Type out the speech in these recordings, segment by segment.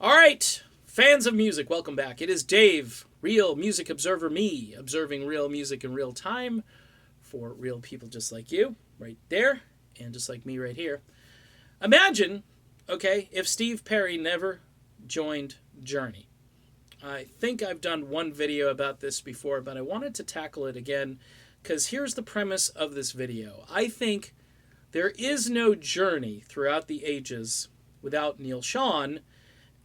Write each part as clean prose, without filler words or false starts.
All right, fans of music, welcome back. It is Dave, Real Music Observer, me, observing real music in real time for real people just like you, right there, and just like me right here. Imagine, okay, if Steve Perry never joined Journey. I think I've done one video about this before, but I wanted to tackle it again because here's the premise of this video. I think there is no Journey throughout the ages without Neal Schon.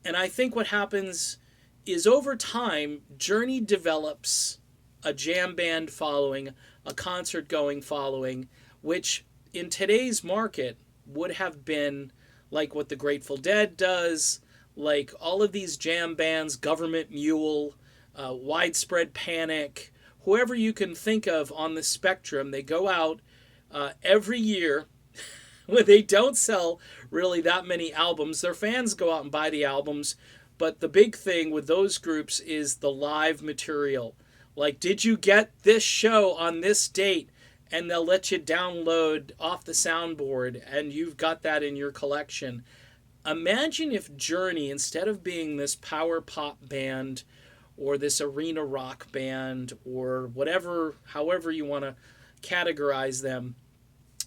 And I think what happens is over time, Journey develops a jam band following, a concert going following, which in today's market would have been like what the Grateful Dead does, like all of these jam bands, Government Mule, Widespread Panic, whoever you can think of on the spectrum, they go out every year when they don't sell really that many albums. Their fans go out and buy the albums, but the big thing with those groups is the live material. Like, did you get this show on this date? And they'll let you download off the soundboard, and you've got that in your collection. Imagine if Journey, instead of being this power pop band or this arena rock band or whatever, however you want to categorize them,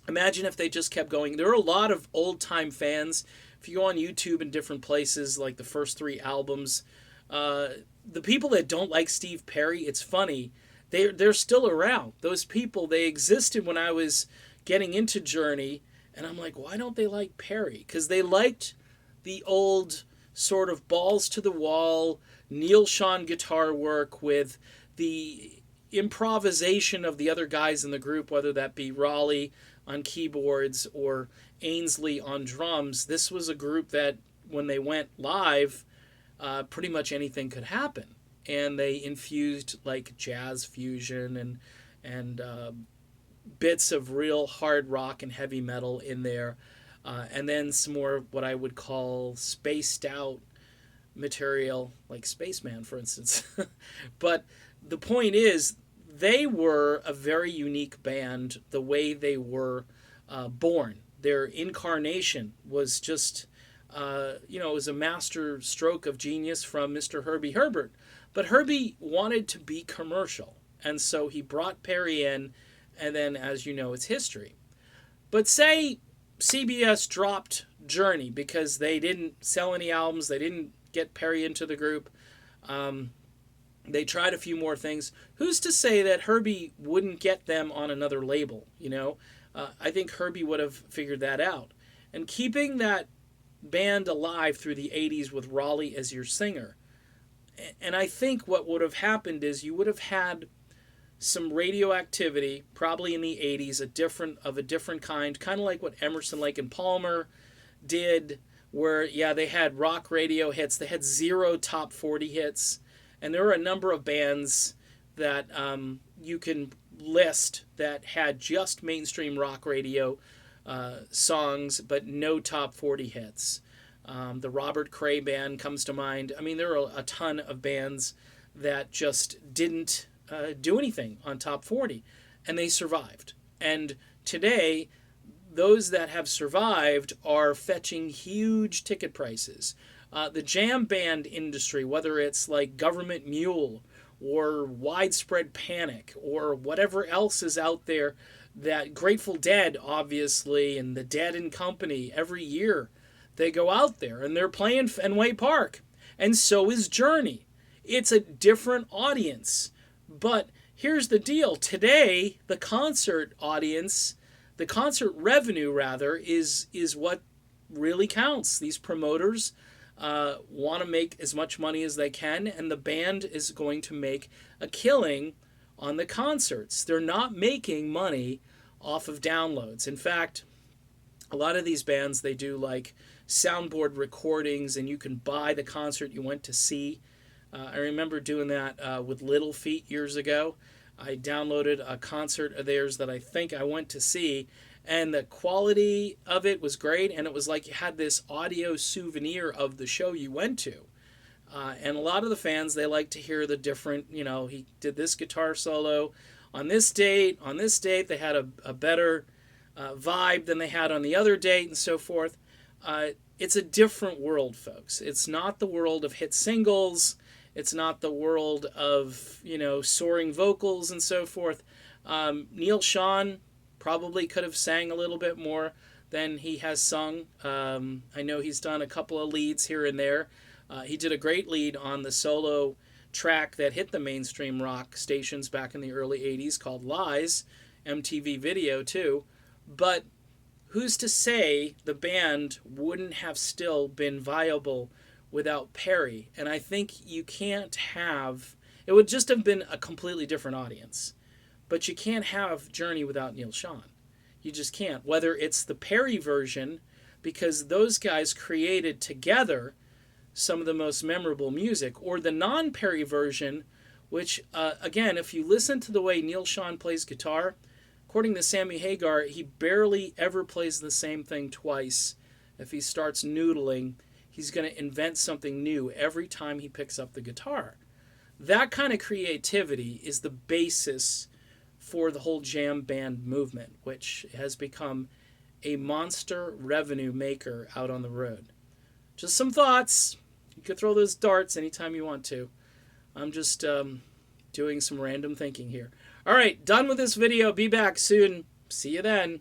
imagine if they just kept going. There are a lot of old-time fans. If you go on YouTube and different places, like the first three albums, the people that don't like Steve Perry, it's funny, they're still around. Those people, they existed when I was getting into Journey, and I'm like, why don't they like Perry? Because they liked the old sort of balls to the wall, Neal Schon guitar work with the improvisation of the other guys in the group, whether that be Raleigh on keyboards or Ainsley on drums. This was a group that when they went live, pretty much anything could happen. And they infused like jazz fusion and bits of real hard rock and heavy metal in there. And then some more what I would call spaced out material, like Spaceman, for instance. But the point is, they were a very unique band the way they were born. Their incarnation was just, it was a master stroke of genius from Mr. Herbie Herbert. But Herbie wanted to be commercial, and so he brought Perry in, and then, as you know, it's history. But say CBS dropped Journey because they didn't sell any albums, they didn't get Perry into the group, they tried a few more things. Who's to say that Herbie wouldn't get them on another label, I think Herbie would have figured that out. And keeping that band alive through the 80s with Raleigh as your singer, and I think what would have happened is you would have had some radioactivity, probably in the 80s, of a different kind of like what Emerson, Lake and Palmer did, where, yeah, they had rock radio hits. They had 0 top 40 hits. And there were a number of bands that you can list that had just mainstream rock radio songs, but no top 40 hits. The Robert Cray band comes to mind. I mean, there are a ton of bands that just didn't do anything on top 40, and they survived. And today, those that have survived are fetching huge ticket prices. The jam band industry, whether it's like Government Mule or Widespread Panic or whatever else is out there, that Grateful Dead, obviously, and the Dead and Company, every year they go out there and they're playing Fenway Park. And so is Journey. It's a different audience. But here's the deal. Today, the concert audience, the concert revenue, rather, is what really counts. These promoters want to make as much money as they can, and the band is going to make a killing on the concerts. They're not making money off of downloads. In fact, a lot of these bands, they do like soundboard recordings, and you can buy the concert you went to see. I remember doing that with Little Feat years ago. I downloaded a concert of theirs that I think I went to see, and the quality of it was great, and it was like you had this audio souvenir of the show you went to. And a lot of the fans, they like to hear the different, he did this guitar solo on this date. On this date, they had a better vibe than they had on the other date, and so forth. it's a different world, folks. It's not the world of hit singles. It's not the world of, soaring vocals and so forth. Neal Schon probably could have sang a little bit more than he has sung. I know he's done a couple of leads here and there. He did a great lead on the solo track that hit the mainstream rock stations back in the early 80s called Lies, MTV Video too. But who's to say the band wouldn't have still been viable without Perry? And I think you can't have... It would just have been a completely different audience. But you can't have Journey without Neal Schon. You just can't. Whether it's the Perry version, because those guys created together some of the most memorable music, or the non-Perry version, which, again, if you listen to the way Neal Schon plays guitar, according to Sammy Hagar, he barely ever plays the same thing twice. If he starts noodling, he's going to invent something new every time he picks up the guitar. That kind of creativity is the basis for the whole jam band movement, which has become a monster revenue maker out on the road. Just some thoughts. You could throw those darts anytime you want to. I'm just doing some random thinking here. All right, done with this video. Be back soon. See you then.